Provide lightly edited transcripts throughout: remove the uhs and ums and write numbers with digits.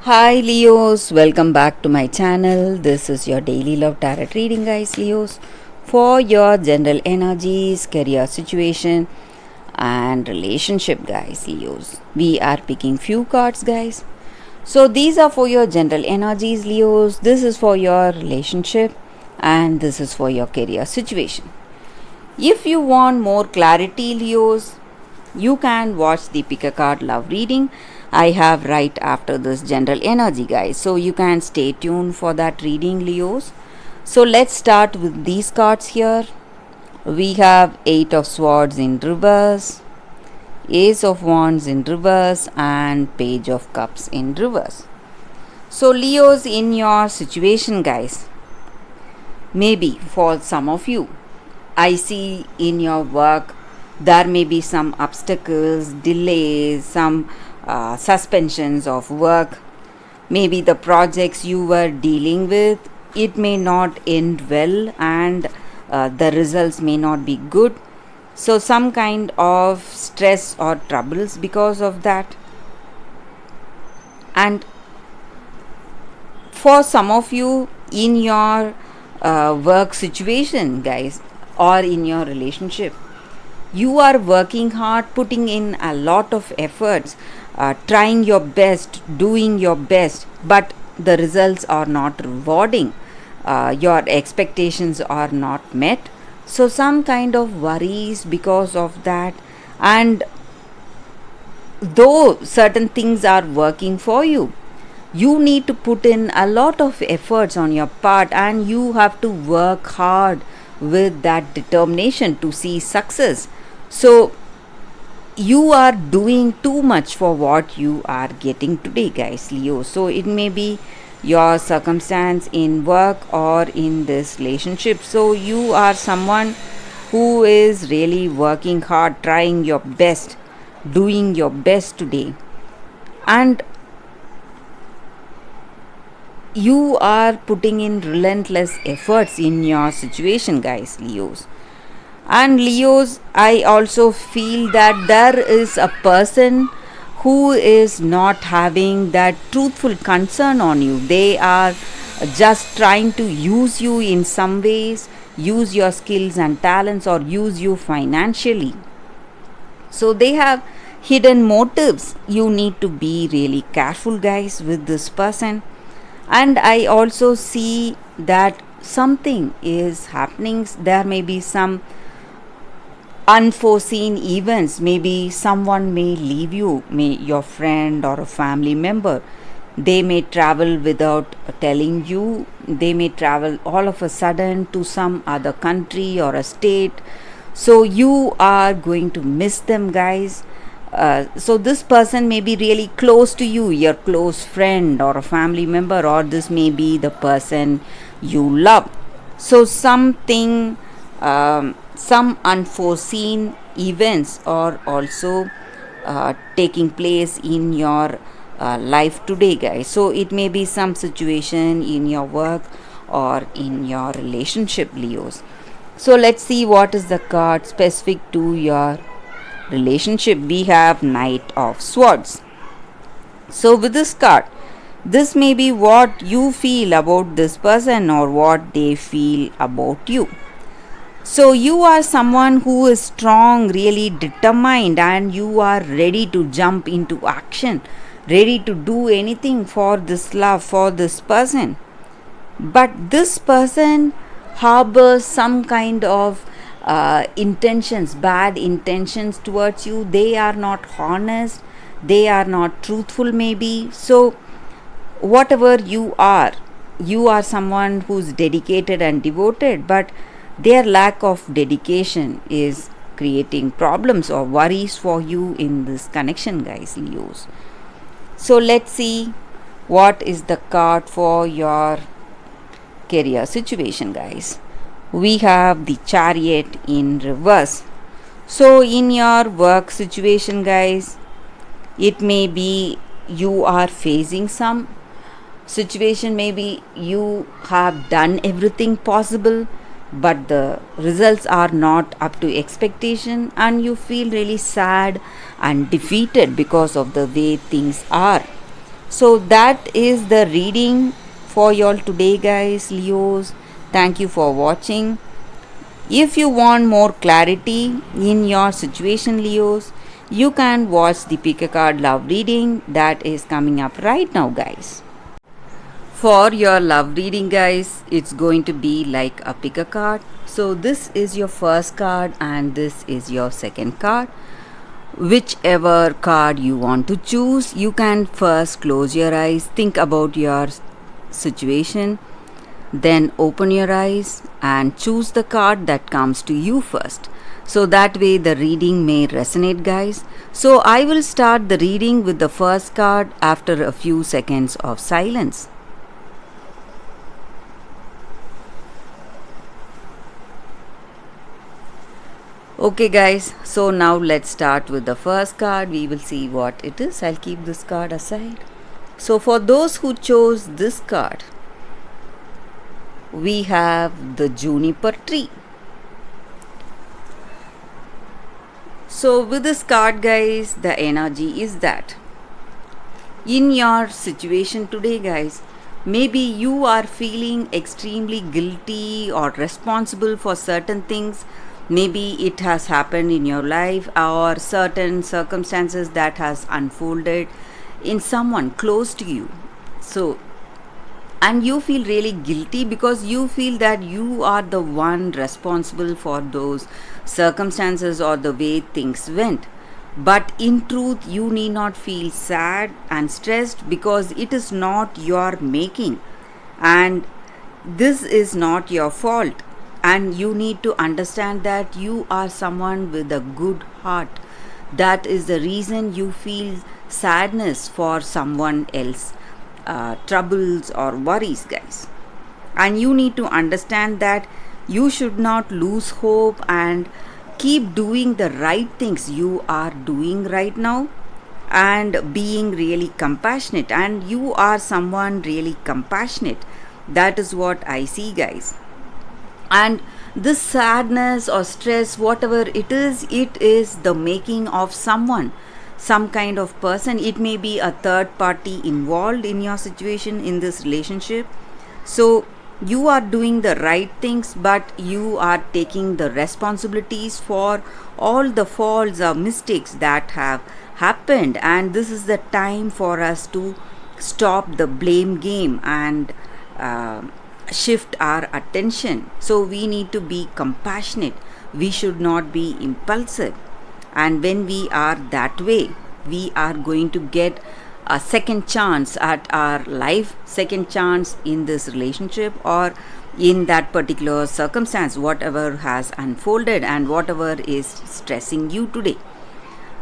Hi Leos, welcome back to my channel. This is your daily love tarot reading, guys. Leos, for your general energies, career situation, and relationship, guys. Leos, we are picking few cards, guys. So these are for your general energies, Leos. This is for your relationship, and this is for your career situation. If you want more clarity, Leos, you can watch the pick a card love reading I have right after this general energy, guys. So you can stay tuned for that reading, Leos. So let's start with these cards here. We have 8 of swords in reverse, ace of wands in reverse, and page of cups in reverse. So Leos, in your situation, guys, maybe for some of you, I see in your work there may be some obstacles, delays, some suspensions of work. Maybe the projects you were dealing with, it may not end well, and the results may not be good. So some kind of stress or troubles because of that. And for some of you, in your work situation, guys, or in your relationship, you are working hard, putting in a lot of efforts, trying your best, doing your best, but the results are not rewarding. Your expectations are not met. So some kind of worries because of that. And though certain things are working for you, you need to put in a lot of efforts on your part, and you have to work hard with that determination to see success. So you are doing too much for what you are getting today, guys, Leo. So it may be your circumstance in work or in this relationship. So you are someone who is really working hard, trying your best, doing your best today, and you are putting in relentless efforts in your situation, guys, Leos. And Leos, I also feel that there is a person who is not having that truthful concern on you. They are just trying to use you in some ways, use your skills and talents, or use you financially. So they have hidden motives. You need to be really careful, guys, with this person. And I also see that something is happening. There may be some unforeseen events. Maybe someone may leave you, may your friend or a family member. They may travel without telling you. They may travel all of a sudden to some other country or a state. So you are going to miss them, guys. So this person may be really close to you, your close friend or a family member, or this may be the person you love. So some unforeseen events are also taking place in your life today, guys. So it may be some situation in your work or in your relationship, Leos. So let's see what is the card specific to your relationship. We have Knight of Swords. So with this card, this may be what you feel about this person or what they feel about you. So you are someone who is strong, really determined, and you are ready to jump into action, ready to do anything for this love, for this person. But this person harbors some kind of intentions, bad intentions towards you. They are not honest, they are not truthful, maybe. So whatever you are someone who's dedicated and devoted, but their lack of dedication is creating problems or worries for you in this connection, guys, Leos. So let's see what is the card for your career situation, guys. We have the Chariot in reverse. So in your work situation, guys, it may be you are facing some situation. Maybe you have done everything possible, but the results are not up to expectation, and you feel really sad and defeated because of the way things are. So that is the reading for y'all today, guys, Leos. Thank you for watching. If you want more clarity in your situation, Leos, you can watch the pick a card love reading that is coming up right now, guys. For your love reading, guys, it's going to be like a pick a card. So this is your first card and this is your second card. Whichever card you want to choose, you can first close your eyes, think about your situation, then open your eyes and choose the card that comes to you first. So that way the reading may resonate, guys. So I will start the reading with the first card after a few seconds of silence. Okay, guys, so now let's start with the first card. We will see what it is. I'll keep this card aside. So for those who chose this card, we have the juniper tree. So with this card, guys, the energy is that in your situation today, guys, maybe you are feeling extremely guilty or responsible for certain things. Maybe it has happened in your life or certain circumstances that has unfolded in someone close to you. So and you feel really guilty because you feel that you are the one responsible for those circumstances or the way things went. But in truth, you need not feel sad and stressed because it is not your making and this is not your fault. And you need to understand that you are someone with a good heart. That is the reason you feel sadness for someone else troubles or worries, guys. And you need to understand that you should not lose hope and keep doing the right things you are doing right now and being really compassionate. And you are someone really compassionate. That is what I see, guys. And this sadness or stress, whatever it is the making of someone, some kind of person. It may be a third party involved in your situation, in this relationship. So you are doing the right things, but you are taking the responsibilities for all the faults or mistakes that have happened. And this is the time for us to stop the blame game and shift our attention. So we need to be compassionate. We should not be impulsive. And when we are that way, we are going to get a second chance at our life, second chance in this relationship or in that particular circumstance, whatever has unfolded and whatever is stressing you today.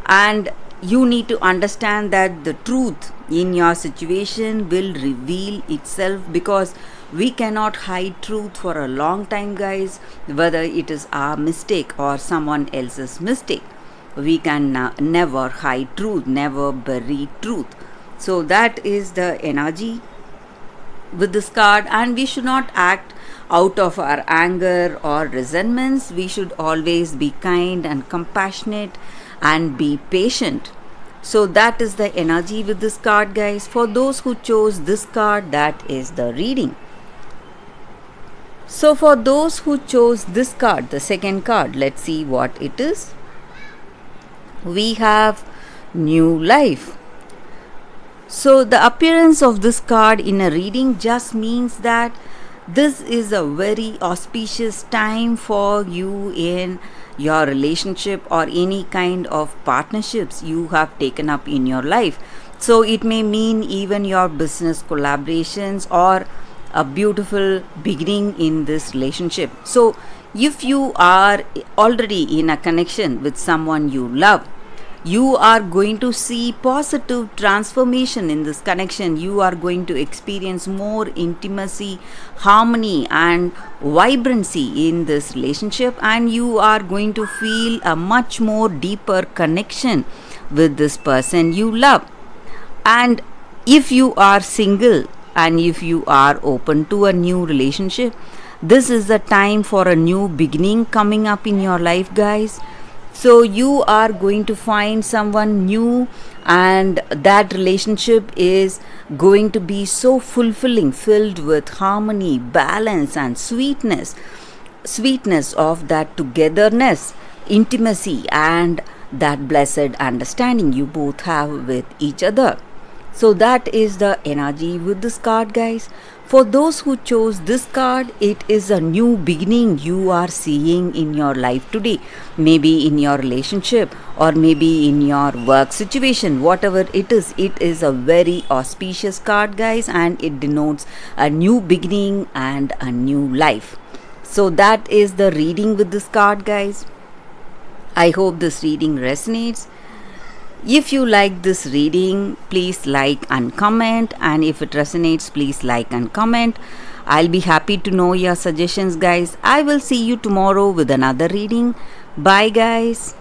And you need to understand that the truth in your situation will reveal itself because we cannot hide truth for a long time, guys, whether it is our mistake or someone else's mistake. We can never hide truth, never bury truth. So that is the energy with this card. And we should not act out of our anger or resentments. We should always be kind and compassionate and be patient. So that is the energy with this card, guys. For those who chose this card, that is the reading. So for those who chose this card, the second card, let's see what it is. We have new life. So the appearance of this card in a reading just means that this is a very auspicious time for you in your relationship or any kind of partnerships you have taken up in your life. So it may mean even your business collaborations or a beautiful beginning in this relationship. So if you are already in a connection with someone you love, you are going to see positive transformation in this connection. You are going to experience more intimacy, harmony and vibrancy in this relationship, and you are going to feel a much more deeper connection with this person you love. And if you are single and if you are open to a new relationship, this is the time for a new beginning coming up in your life, guys. So you are going to find someone new, and that relationship is going to be so fulfilling, filled with harmony, balance, and sweetness of that togetherness, intimacy, and that blessed understanding you both have with each other. So that is the energy with this card, guys. For those who chose this card, it is a new beginning you are seeing in your life today. Maybe in your relationship, or maybe in your work situation, whatever it is a very auspicious card, guys, and it denotes a new beginning and a new life. So that is the reading with this card, guys. I hope this reading resonates. If you like this reading, please like and comment, and if it resonates, please like and comment. I'll be happy to know your suggestions, guys. I will see you tomorrow with another reading. Bye, guys.